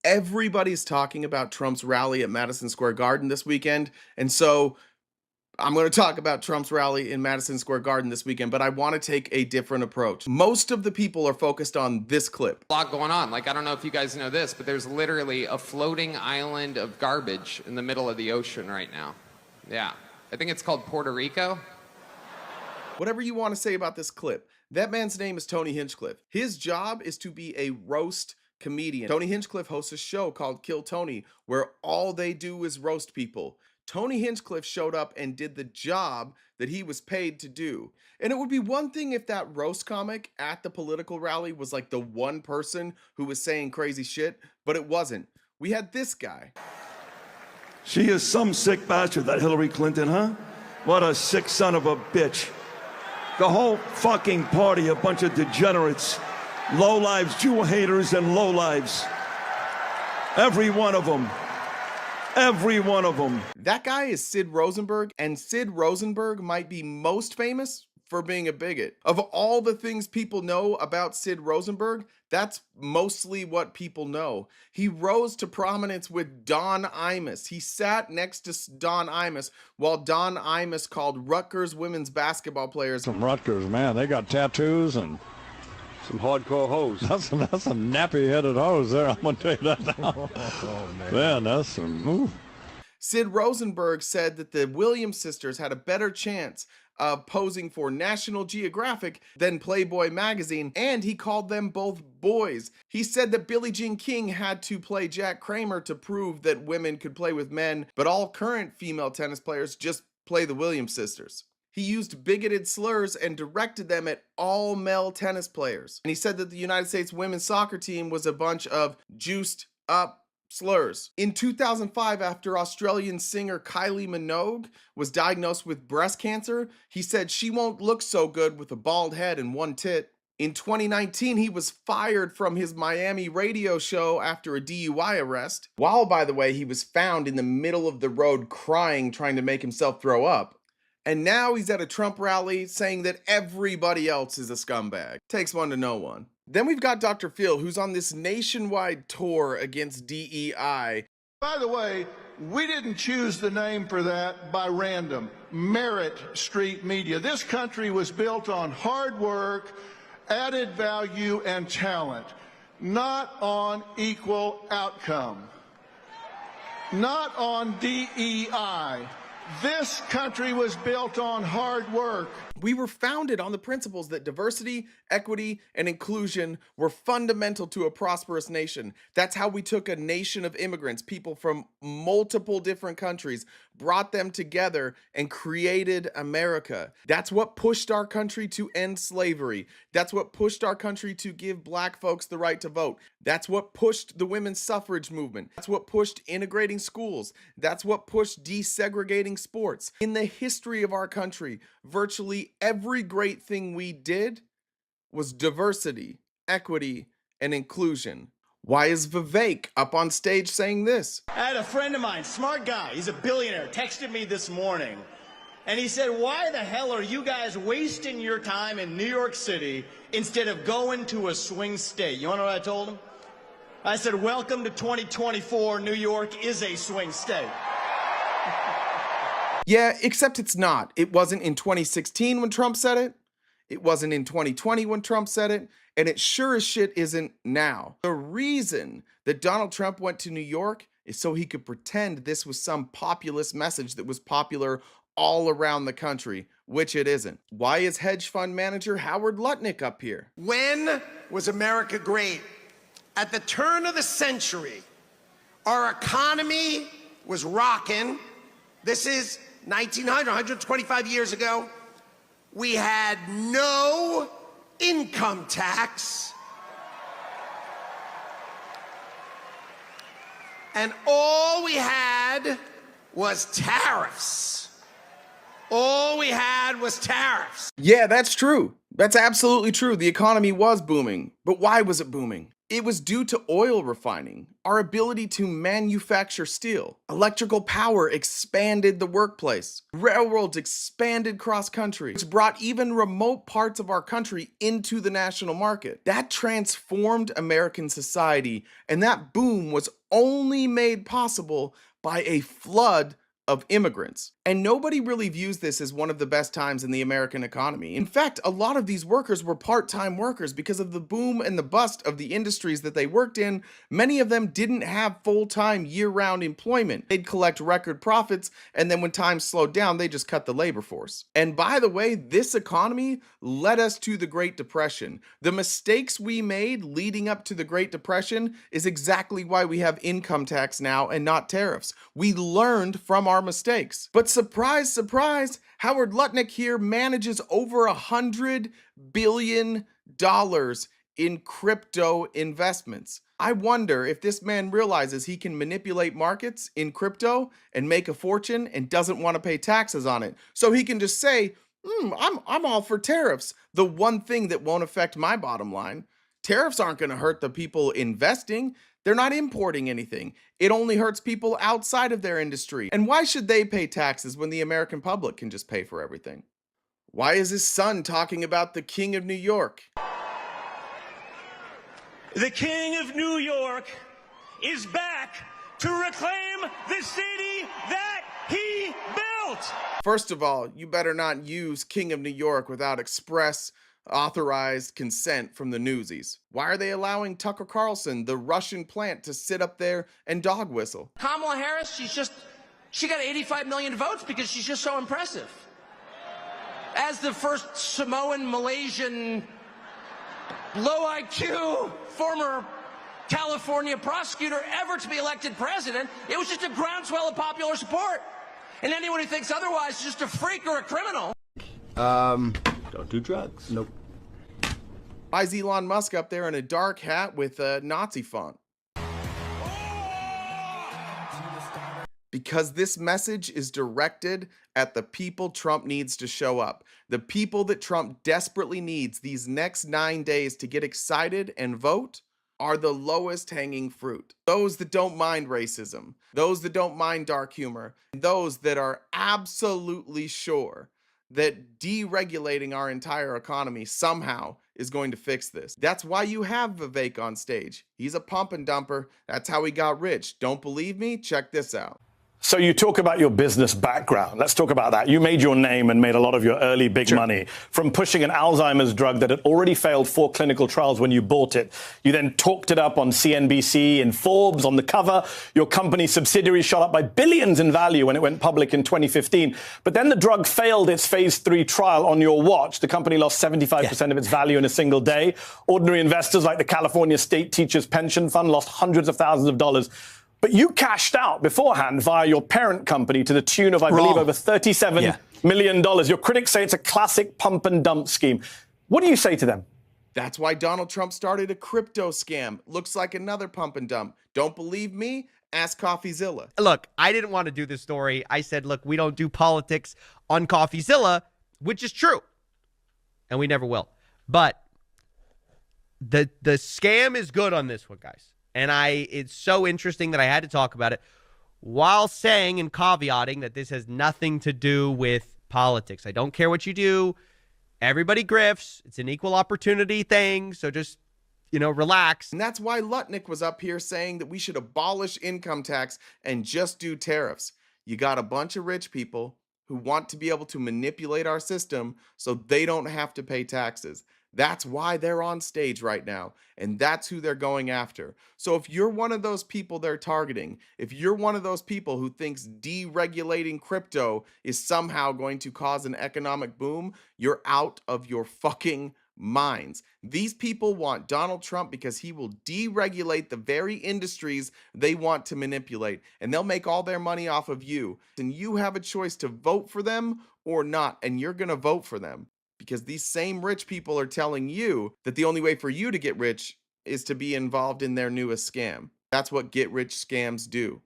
Everybody's talking about Trump's rally at Madison Square Garden this weekend, and so I'm going to talk about Trump's rally in Madison Square Garden this weekend, but I want to take a different approach. Most of the people are focused on this clip. A lot going on. Like, I don't know if you guys know this, but there's literally a floating island of garbage in the middle of the ocean right now. Yeah. I think it's called Puerto Rico. Whatever you want to say about this clip, that man's name is Tony Hinchcliffe. His job is to be a roast comedian. Tony Hinchcliffe hosts a show called Kill Tony, where all they do is roast people. Tony Hinchcliffe showed up and did the job that he was paid to do. And it would be one thing if that roast comic at the political rally was like the one person who was saying crazy shit, but it wasn't. We had this guy. She is some sick bastard, that Hillary Clinton, huh? What a sick son of a bitch. The whole fucking party, a bunch of degenerates, lowlives, Jew haters, and lowlives. Every one of them. Every one of them. That guy is Sid Rosenberg, and Sid Rosenberg might be most famous for being a bigot. Of all the things people know about Sid Rosenberg, that's mostly what people know. He rose to prominence with Don Imus. He sat next to Don Imus while Don Imus called Rutgers women's basketball players. Some Rutgers, man, they got tattoos and some hardcore hoes. That's some nappy-headed hoes there, I'm gonna tell you that now. Oh, man, that's some... Ooh. Sid Rosenberg said that the Williams sisters had a better chance of posing for National Geographic than Playboy magazine, and he called them both boys. He said that Billie Jean King had to play Jack Kramer to prove that women could play with men, but all current female tennis players just play the Williams sisters. He used bigoted slurs and directed them at all male tennis players. And he said that the United States women's soccer team was a bunch of juiced up slurs. In 2005, after Australian singer Kylie Minogue was diagnosed with breast cancer, he said she won't look so good with a bald head and one tit. In 2019, he was fired from his Miami radio show after a DUI arrest, while, by the way, he was found in the middle of the road crying, trying to make himself throw up. And now he's at a Trump rally saying that everybody else is a scumbag. Takes one to know one. Then we've got Dr. Phil, who's on this nationwide tour against DEI. By the way, we didn't choose the name for that by random. Merit Street Media. This country was built on hard work, added value, and talent, not on equal outcome, not on DEI. This country was built on hard work. We were founded on the principles that diversity, equity, and inclusion were fundamental to a prosperous nation. That's how we took a nation of immigrants, people from multiple different countries, brought them together and created America. That's what pushed our country to end slavery. That's what pushed our country to give black folks the right to vote. That's what pushed the women's suffrage movement. That's what pushed integrating schools. That's what pushed desegregating sports. In the history of our country, virtually every great thing we did was diversity, equity, and inclusion. Why is Vivek up on stage saying this? I had a friend of mine, smart guy, he's a billionaire, texted me this morning, and he said, why the hell are you guys wasting your time in New York City instead of going to a swing state? You wanna know what I told him? I said, welcome to 2024, New York is a swing state. Yeah, except it's not. It wasn't in 2016 when Trump said it. It wasn't in 2020 when Trump said it. And it sure as shit isn't now. The reason that Donald Trump went to New York is so he could pretend this was some populist message that was popular all around the country, which it isn't. Why is hedge fund manager Howard Lutnick up here? When was America great? At the turn of the century, our economy was rocking. This is 1900, 125 years ago. We had no income tax. And all we had was tariffs. All we had was tariffs. Yeah, that's true. That's absolutely true. The economy was booming. But why was it booming? It was due to oil refining, our ability to manufacture steel. Electrical power expanded the workplace. Railroads expanded cross-country, which brought even remote parts of our country into the national market. That transformed American society, and that boom was only made possible by a flood of immigrants. And nobody really views this as one of the best times in the American economy. In fact, a lot of these workers were part-time workers because of the boom and the bust of the industries that they worked in. Many of them didn't have full-time year-round employment. They'd collect record profits, and then when times slowed down, they just cut the labor force. And by the way, this economy led us to the Great Depression. The mistakes we made leading up to the Great Depression is exactly why we have income tax now and not tariffs. We learned from our mistakes. But surprise, surprise, Howard Lutnick here manages over $100 billion in crypto investments. I wonder if this man realizes he can manipulate markets in crypto and make a fortune and doesn't want to pay taxes on it. So he can just say, I'm all for tariffs. The one thing that won't affect my bottom line. Tariffs aren't going to hurt the people investing. They're not importing anything. It only hurts people outside of their industry. And why should they pay taxes when the American public can just pay for everything? Why is his son talking about the King of New York? The King of New York is back to reclaim the city that he built. First of all, you better not use King of New York without express authorized consent from the newsies. Why are they allowing Tucker Carlson, the Russian plant, to sit up there and dog whistle? Kamala Harris, she got 85 million votes because she's just so impressive. As the first Samoan, Malaysian, low IQ, former California prosecutor ever to be elected president, it was just a groundswell of popular support. And anyone who thinks otherwise is just a freak or a criminal. Don't do drugs. Nope. Why is Elon Musk up there in a dark hat with a Nazi font? Because this message is directed at the people Trump needs to show up. The people that Trump desperately needs these next 9 days to get excited and vote are the lowest hanging fruit. Those that don't mind racism, those that don't mind dark humor, those that are absolutely sure that deregulating our entire economy somehow is going to fix this. That's why you have Vivek on stage. He's a pump and dumper. That's how he got rich. Don't believe me? Check this out. So you talk about your business background. Let's talk about that. You made your name and made a lot of your early big money from pushing an Alzheimer's drug that had already failed 4 clinical trials when you bought it. You then talked it up on CNBC, in Forbes, on the cover. Your company's subsidiary shot up by billions in value when it went public in 2015. But then the drug failed its phase 3 trial on your watch. The company lost 75% of its value in a single day. Ordinary investors like the California State Teachers Pension Fund lost hundreds of thousands of dollars. But you cashed out beforehand via your parent company to the tune of, I believe, over $37 million. Your critics say it's a classic pump and dump scheme. What do you say to them? That's why Donald Trump started a crypto scam. Looks like another pump and dump. Don't believe me? Ask CoffeeZilla. Look, I didn't want to do this story. I said, look, we don't do politics on CoffeeZilla, which is true. And we never will. But the scam is good on this one, guys. And it's so interesting that I had to talk about it while saying and caveating that this has nothing to do with politics. I don't care what you do. Everybody grifts. It's an equal opportunity thing. So just, relax. And that's why Lutnick was up here saying that we should abolish income tax and just do tariffs. You got a bunch of rich people who want to be able to manipulate our system so they don't have to pay taxes. That's why they're on stage right now, and that's who they're going after. So if you're one of those people they're targeting, if you're one of those people who thinks deregulating crypto is somehow going to cause an economic boom, you're out of your fucking minds. These people want Donald Trump because he will deregulate the very industries they want to manipulate, and they'll make all their money off of you. And you have a choice to vote for them or not, and you're going to vote for them. Because these same rich people are telling you that the only way for you to get rich is to be involved in their newest scam. That's what get rich scams do.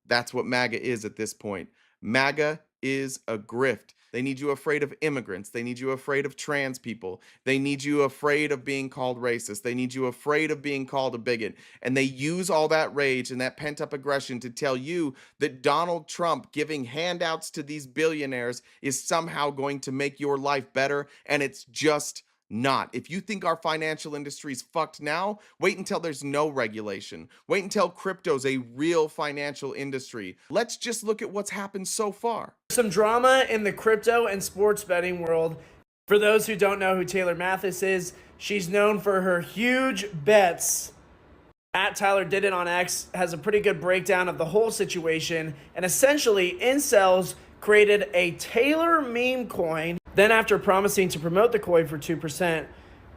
That's what MAGA is at this point. MAGA is a grift. They need you afraid of immigrants. They need you afraid of trans people. They need you afraid of being called racist. They need you afraid of being called a bigot. And they use all that rage and that pent-up aggression to tell you that Donald Trump giving handouts to these billionaires is somehow going to make your life better, and it's just not. If you think our financial industry is fucked now, wait until there's no regulation. Wait until crypto's a real financial industry. Let's just look at what's happened so far. Some drama in the crypto and sports betting world. For those who don't know who Taylor Mathis is, she's known for her huge bets. At Tyler Did It on X has a pretty good breakdown of the whole situation, and essentially incels created a Taylor meme coin. Then after promising to promote the coin for 2%,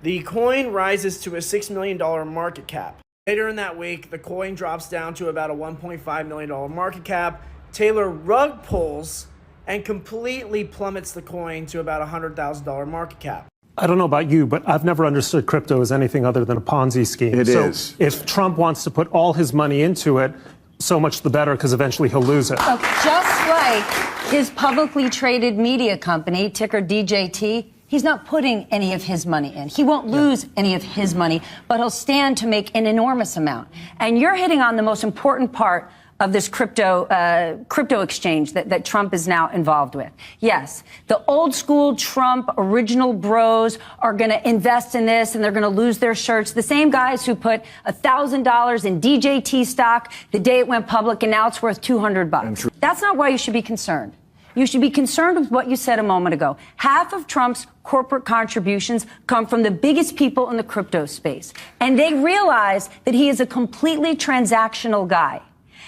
the coin rises to a $6 million market cap. Later in that week, the coin drops down to about a $1.5 million market cap. Taylor rug pulls and completely plummets the coin to about a $100,000 market cap. I don't know about you, but I've never understood crypto as anything other than a Ponzi scheme. It is. If Trump wants to put all his money into it, so much the better, because eventually he'll lose it. Just like his publicly traded media company, ticker DJT, he's not putting any of his money in. He won't lose any of his money, but he'll stand to make an enormous amount. And you're hitting on the most important part of this crypto exchange that Trump is now involved with. Yes, the old school Trump original bros are going to invest in this and they're going to lose their shirts. The same guys who put $1,000 in DJT stock the day it went public and now it's worth $200. That's not why you should be concerned. You should be concerned with what you said a moment ago. Half of Trump's corporate contributions come from the biggest people in the crypto space. And they realize that he is a completely transactional guy.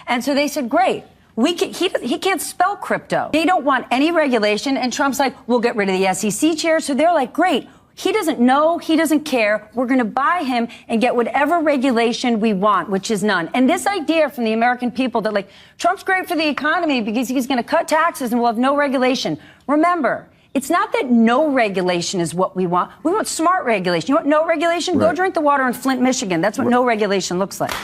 And so they said, great, he can't spell crypto. They don't want any regulation. And Trump's like, we'll get rid of the SEC chair. So they're like, great, he doesn't know, he doesn't care. We're going to buy him and get whatever regulation we want, which is none. And this idea from the American people that, like, Trump's great for the economy because he's going to cut taxes and we'll have no regulation. Remember, it's not that no regulation is what we want. We want smart regulation. You want no regulation? Go drink the water in Flint, Michigan. That's what no regulation looks like.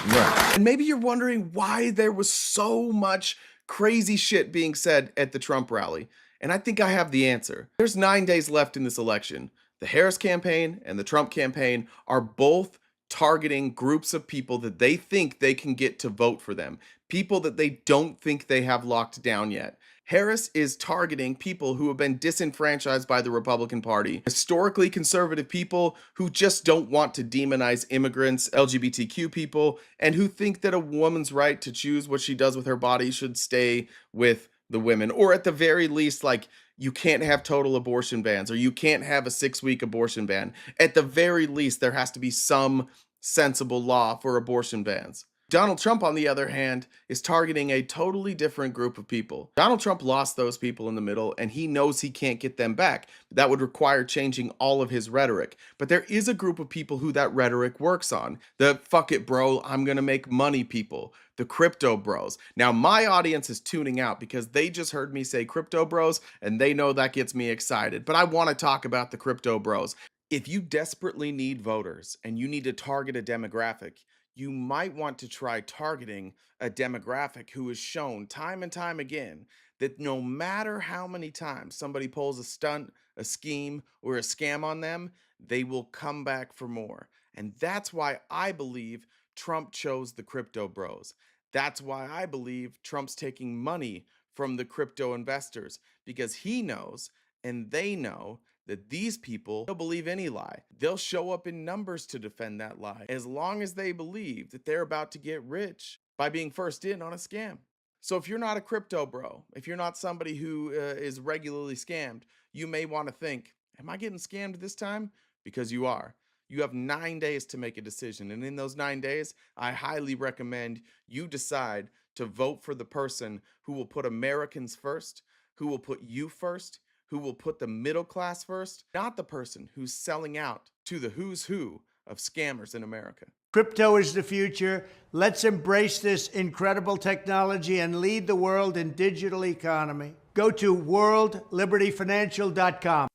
And maybe you're wondering why there was so much crazy shit being said at the Trump rally. And I think I have the answer. There's 9 days left in this election. The Harris campaign and the Trump campaign are both targeting groups of people that they think they can get to vote for them. People that they don't think they have locked down yet. Harris is targeting people who have been disenfranchised by the Republican Party, historically conservative people who just don't want to demonize immigrants, LGBTQ people, and who think that a woman's right to choose what she does with her body should stay with the women. Or at the very least, like, you can't have total abortion bans, or you can't have a 6-week abortion ban. At the very least, there has to be some sensible law for abortion bans. Donald Trump, on the other hand, is targeting a totally different group of people. Donald Trump lost those people in the middle, and he knows he can't get them back. That would require changing all of his rhetoric. But there is a group of people who that rhetoric works on. The fuck it bro, I'm gonna make money people. The crypto bros. Now, my audience is tuning out because they just heard me say crypto bros, and they know that gets me excited. But I want to talk about the crypto bros. If you desperately need voters and you need to target a demographic, you might want to try targeting a demographic who has shown time and time again that no matter how many times somebody pulls a stunt, a scheme, or a scam on them, they will come back for more. And that's why I believe Trump chose the crypto bros. That's why I believe Trump's taking money from the crypto investors, because he knows and they know that these people don't believe any lie. They'll show up in numbers to defend that lie, as long as they believe that they're about to get rich by being first in on a scam. So if you're not a crypto bro, if you're not somebody who is regularly scammed, you may want to think, am I getting scammed this time? Because you are. You have 9 days to make a decision. And in those 9 days, I highly recommend you decide to vote for the person who will put Americans first, who will put you first, who will put the middle class first, not the person who's selling out to the who's who of scammers in America. Crypto is the future. Let's embrace this incredible technology and lead the world in digital economy. Go to worldlibertyfinancial.com.